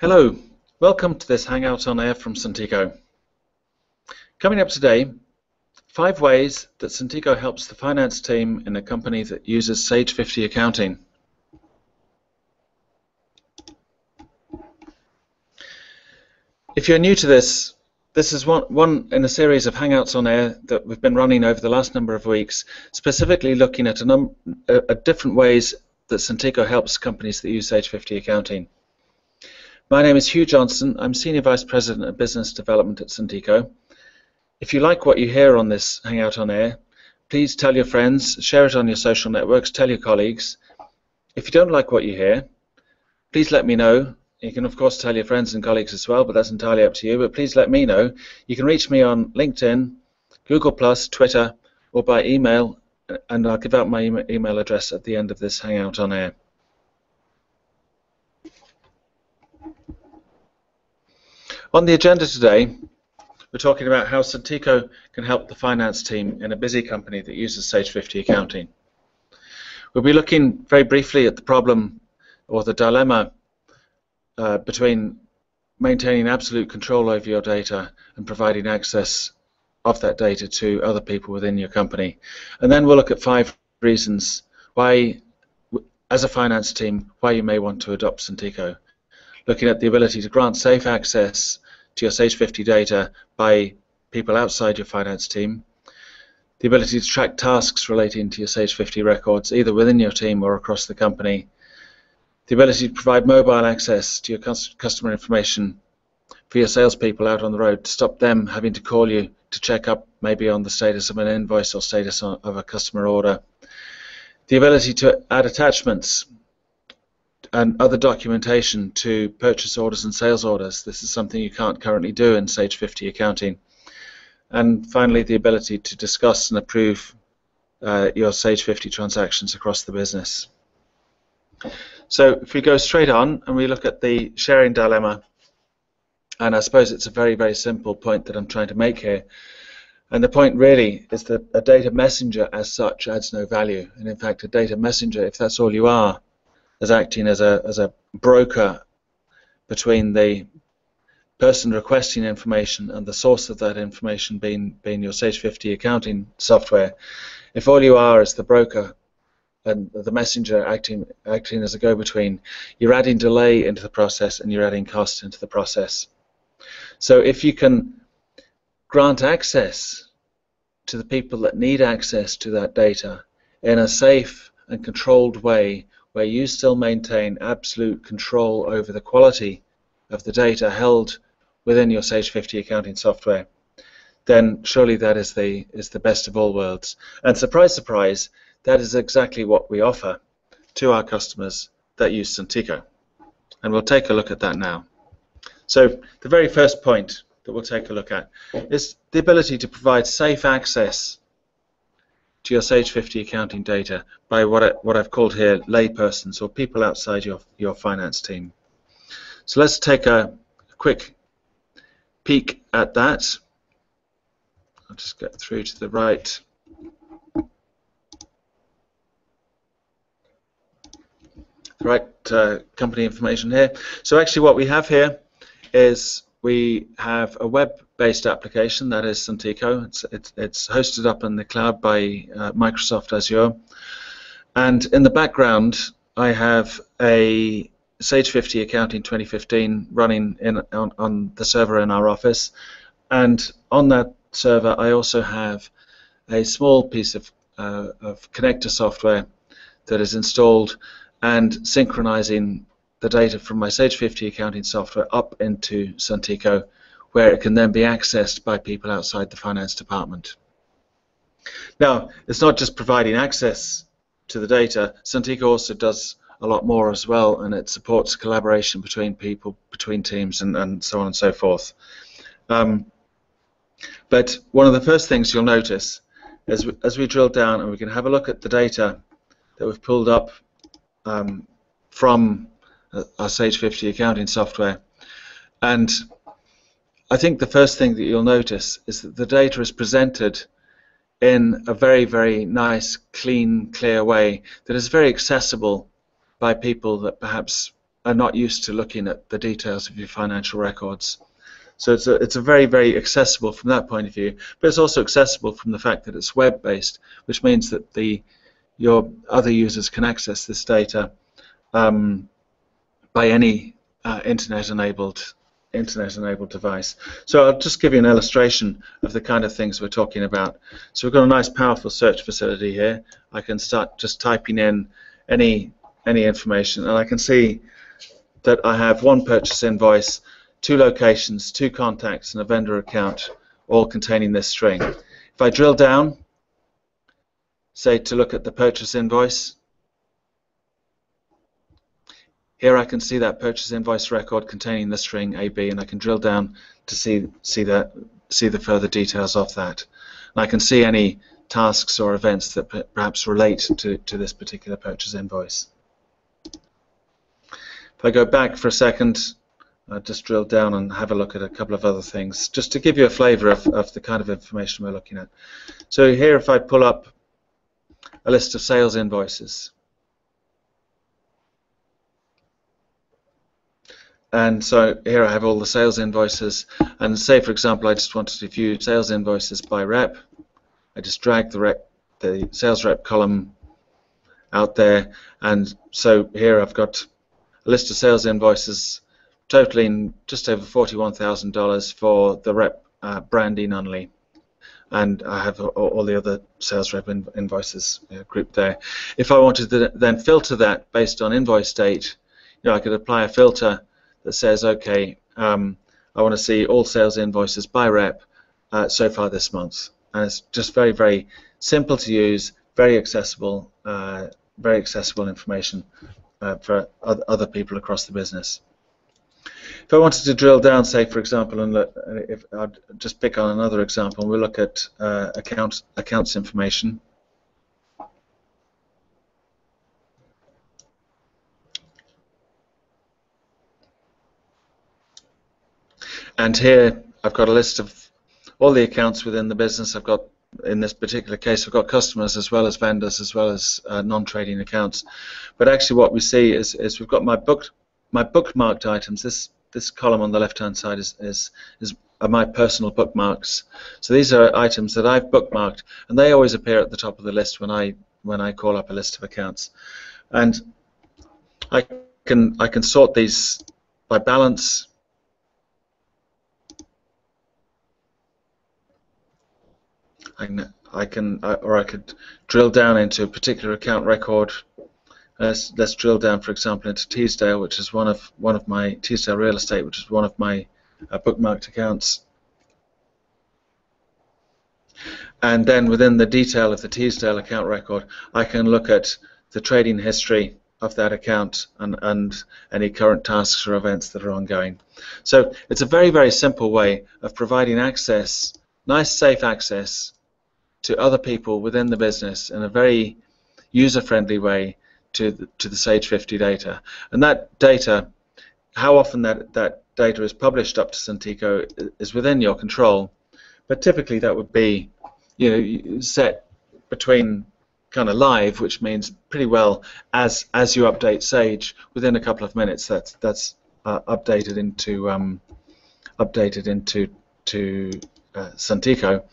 Hello, welcome to this Hangout on Air from Suntico. Coming up today, 5 ways that Suntico helps the finance team in a company that uses Sage 50 accounting. If you're new to this is one in a series of Hangouts on Air that we've been running over the last number of weeks, specifically looking at different ways that Suntico helps companies that use Sage 50 accounting. My name is Hugh Johnson. I'm Senior Vice President of Business Development at Suntico. If you like what you hear on this Hangout on Air, please tell your friends, share it on your social networks, tell your colleagues. If you don't like what you hear, please let me know. You can of course tell your friends and colleagues as well, but that's entirely up to you. But please let me know. You can reach me on LinkedIn, Google+, Twitter, or by email, and I'll give out my email address at the end of this Hangout on Air. On the agenda today, we're talking about how Suntico can help the finance team in a busy company that uses Sage 50 accounting. We'll be looking very briefly at the problem or the dilemma between maintaining absolute control over your data and providing access of that data to other people within your company. And then we'll look at 5 reasons why, as a finance team, why you may want to adopt Suntico. Looking at the ability to grant safe access to your Sage 50 data by people outside your finance team, the ability to track tasks relating to your Sage 50 records either within your team or across the company, the ability to provide mobile access to your customer information for your salespeople out on the road to stop them having to call you to check up maybe on the status of an invoice or status of a customer order, the ability to add attachments and other documentation to purchase orders and sales orders. This is something you can't currently do in Sage 50 accounting. And finally, the ability to discuss and approve your Sage 50 transactions across the business. So if we go straight on and we look at the sharing dilemma, and I suppose it's a very, very simple point that I'm trying to make here. And the point really is that a data messenger as such adds no value. And in fact, a data messenger, if that's all you are, as acting as a broker between the person requesting information and the source of that information being your Sage 50 accounting software. If all you are is the broker and the messenger acting as a go-between, you're adding delay into the process and you're adding cost into the process. So if you can grant access to the people that need access to that data in a safe and controlled way, where you still maintain absolute control over the quality of the data held within your Sage 50 accounting software, then surely that is the best of all worlds. And surprise, surprise, that is exactly what we offer to our customers that use Suntico. And we'll take a look at that now. So the very first point that we'll take a look at is the ability to provide safe access to your Sage 50 accounting data by what I've called here laypersons or people outside your finance team. So let's take a quick peek at that. I'll just get through to the right. Company information here. So actually what we have here is we have a web-based application, that is Suntico. It's hosted up in the cloud by Microsoft Azure. And in the background, I have a Sage 50 Accounting 2015 running on the server in our office. And on that server, I also have a small piece of connector software that is installed and synchronizing the data from my Sage 50 accounting software up into Suntico, where it can then be accessed by people outside the finance department. Now, it's not just providing access to the data. Suntico also does a lot more as well, and it supports collaboration between people, between teams, and so on and so forth. But one of the first things you'll notice as we drill down and we can have a look at the data that we've pulled up from our Sage 50 accounting software. And I think the first thing that you'll notice is that the data is presented in a very, very nice, clean, clear way that is very accessible by people that perhaps are not used to looking at the details of your financial records. So it's a very, very accessible from that point of view, but it's also accessible from the fact that it's web-based, which means that your other users can access this data by any internet-enabled device. So I'll just give you an illustration of the kind of things we're talking about. So we've got a nice, powerful search facility here. I can start just typing in any information, and I can see that I have one purchase invoice, 2 locations, 2 contacts, and a vendor account, all containing this string. If I drill down, say to look at the purchase invoice, here I can see that purchase invoice record containing the string AB, and I can drill down to see the further details of that. And I can see any tasks or events that perhaps relate to this particular purchase invoice. If I go back for a second, I'll just drill down and have a look at a couple of other things, just to give you a flavor of the kind of information we're looking at. So here, if I pull up a list of sales invoices, and so here I have all the sales invoices, and say for example I just wanted to view sales invoices by rep. I just drag the sales rep column out there, and so here I've got a list of sales invoices totaling just over $41,000 for the rep branding only, and I have all the other sales rep invoices grouped there. If I wanted to then filter that based on invoice date, I could apply a filter that says, okay, I want to see all sales invoices by rep so far this month. And it's just very, very simple to use, very accessible information for other people across the business. If I wanted to drill down, say for example, and look, if I'd just pick on another example, we'll look at accounts information. And here I've got a list of all the accounts within the business. I've got, in this particular case, I've got customers as well as vendors as well as non-trading accounts. But actually what we see is we've got my bookmarked items. This column on the left-hand side are my personal bookmarks. So these are items that I've bookmarked, and they always appear at the top of the list when I call up a list of accounts. And I can sort these by balance. I could drill down into a particular account record. Let's drill down, for example, into Teesdale, which is one of my Teesdale Real Estate, which is one of my bookmarked accounts. And then within the detail of the Teesdale account record, I can look at the trading history of that account and any current tasks or events that are ongoing. So it's a very, very simple way of providing access, nice, safe access to other people within the business in a very user-friendly way to the Sage 50 data. And that data, how often that data is published up to Suntico is within your control, but typically that would be set between kind of live, which means pretty well as you update Sage, within a couple of minutes that's updated into Suntico,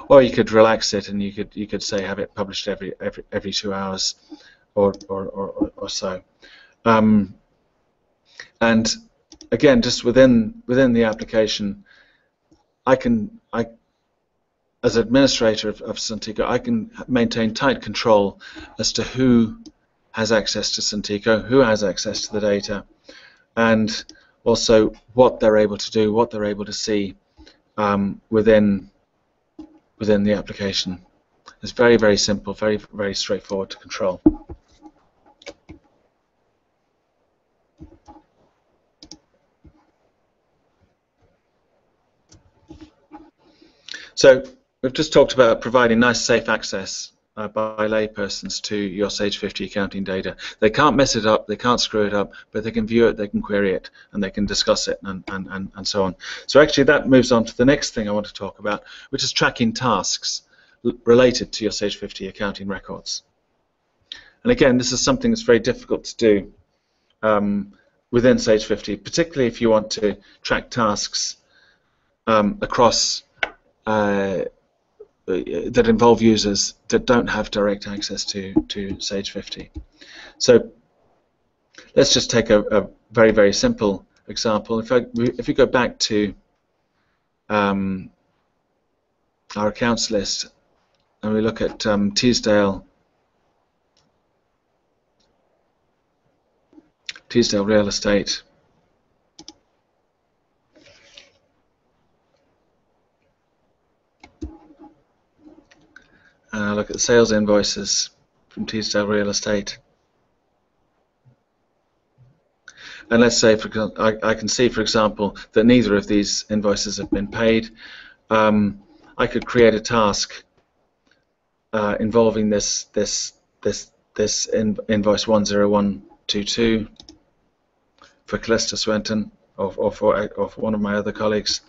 or you could relax it and you could say have it published every 2 hours or so. And again, just within the application, as administrator of Suntico, I can maintain tight control as to who has access to Suntico, who has access to the data, and also what they're able to do, what they're able to see within the application. It's very, very simple, very, very straightforward to control. So we've just talked about providing nice, safe access by laypersons to your Sage 50 accounting data. They can't mess it up, they can't screw it up, but they can view it, they can query it, and they can discuss it, and so on. So actually that moves on to the next thing I want to talk about, which is tracking tasks related to your Sage 50 accounting records. And again, this is something that's very difficult to do. within Sage 50, particularly if you want to track tasks across that involve users that don't have direct access to Sage 50. So let's just take a very, very simple example. If we go back to our accounts list and we look at Teesdale Real Estate, and I look at the sales invoices from Teesdale Real Estate, and let's say I can see, for example, that neither of these invoices have been paid. I could create a task involving this invoice 10122 for Callista Swenton or for one of my other colleagues.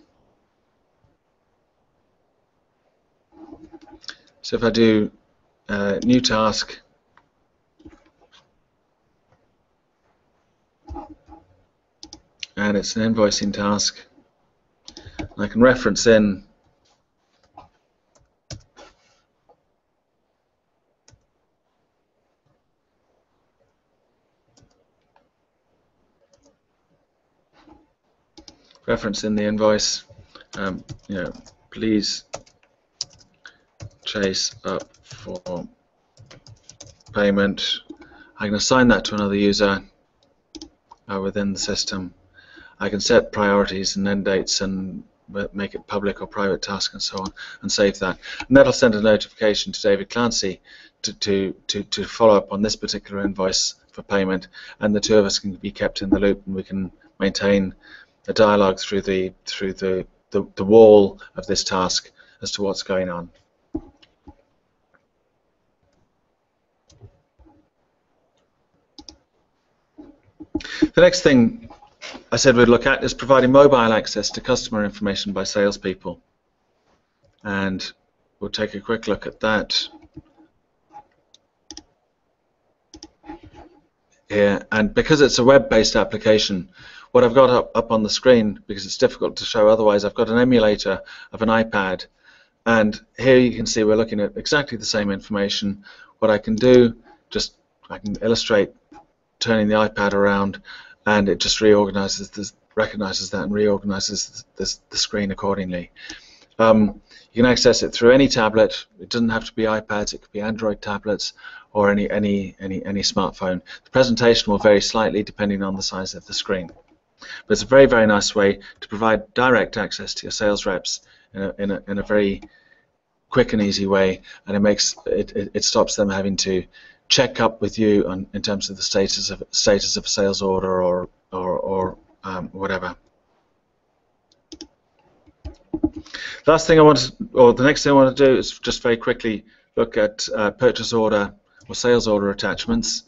So if I do new task, and it's an invoicing task, I can reference in the invoice, please chase up for payment. I can assign that to another user within the system. I can set priorities and end dates and make it public or private task and so on, and save that. And that'll send a notification to David Clancy to follow up on this particular invoice for payment, and the two of us can be kept in the loop, and we can maintain a dialogue through the wall of this task as to what's going on. The next thing I said we'd look at is providing mobile access to customer information by salespeople, and we'll take a quick look at that here. And because it's a web-based application, what I've got up on the screen, because it's difficult to show otherwise, I've got an emulator of an iPad, and here you can see we're looking at exactly the same information. What I can do, I can illustrate turning the iPad around, and it just recognizes that and reorganizes the screen accordingly. You can access it through any tablet. It doesn't have to be iPads. It could be Android tablets or any smartphone. The presentation will vary slightly depending on the size of the screen, but it's a very, very nice way to provide direct access to your sales reps in a very quick and easy way, and it stops them having to check up with you in terms of the status of a sales order or whatever. The next thing I want to do is just very quickly look at purchase order or sales order attachments.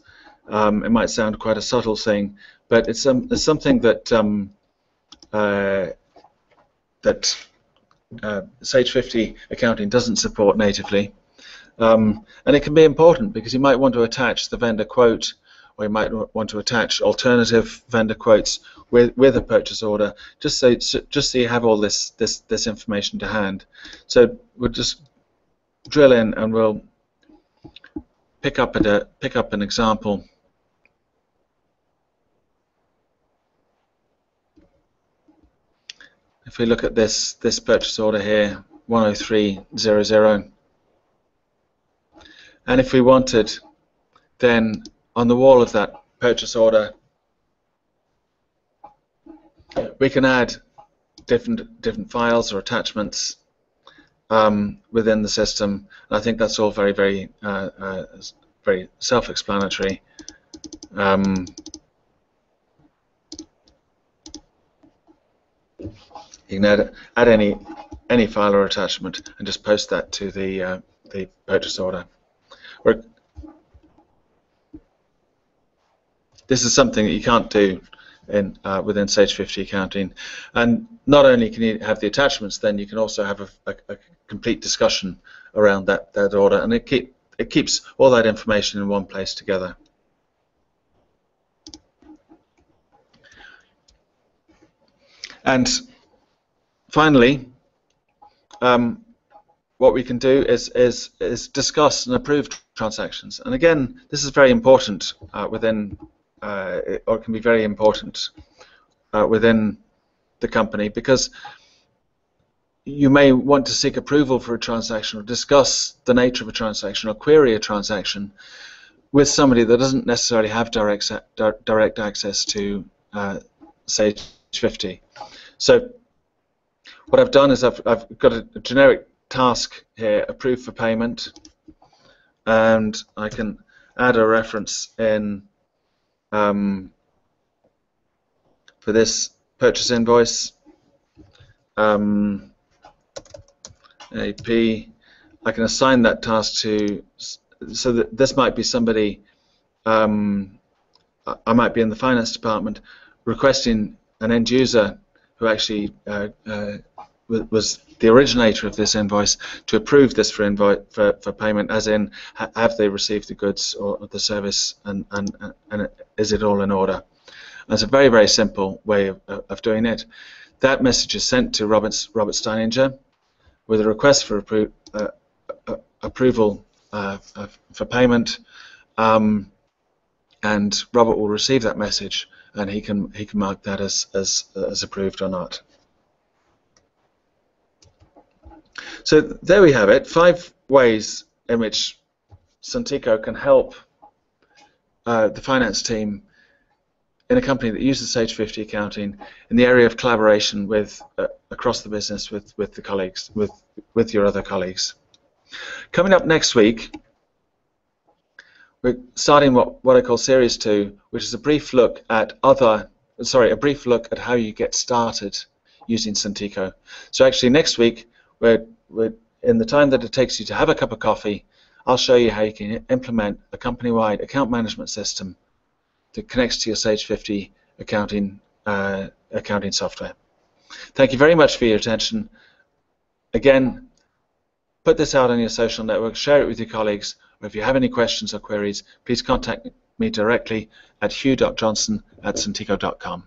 It might sound quite a subtle thing, but it's something that Sage 50 accounting doesn't support natively. And it can be important because you might want to attach the vendor quote, or you might want to attach alternative vendor quotes with a purchase order, just so you have all this information to hand. So we'll just drill in and we'll pick up an example. If we look at this purchase order here, 10300. And if we wanted, then on the wall of that purchase order, we can add different files or attachments within the system. And I think that's all very, very, very self-explanatory. You can add any file or attachment and just post that to the purchase order. This is something that you can't do within Sage 50 accounting, and not only can you have the attachments, then you can also have a complete discussion around that order, and it keeps all that information in one place together. And finally, what we can do is discuss and approve transactions. And again, this is very important within, or can be very important within the company, because you may want to seek approval for a transaction or discuss the nature of a transaction or query a transaction with somebody that doesn't necessarily have direct access to Sage 50. So what I've done is I've got a generic task here, approve for payment, and I can add a reference in for this purchase invoice, AP. I can assign that task to, so that this might be somebody, I might be in the finance department requesting an end user who actually was the originator of this invoice to approve this for payment, as in, have they received the goods or the service, and is it all in order? And it's a very, very simple way of doing it. That message is sent to Robert Steininger with a request for approval for payment, and Robert will receive that message, and he can mark that as approved or not. So there we have it, 5 ways in which Suntico can help the finance team in a company that uses Sage 50 accounting in the area of collaboration with across the business with the colleagues, with your other colleagues. Coming up next week, we're starting what I call Series 2, which is a brief look at how you get started using Suntico. So actually next week, we're in the time that it takes you to have a cup of coffee, I'll show you how you can implement a company-wide account management system that connects to your Sage 50 accounting software. Thank you very much for your attention. Again, put this out on your social network, share it with your colleagues, or if you have any questions or queries, please contact me directly at hugh.johnson@suntico.com.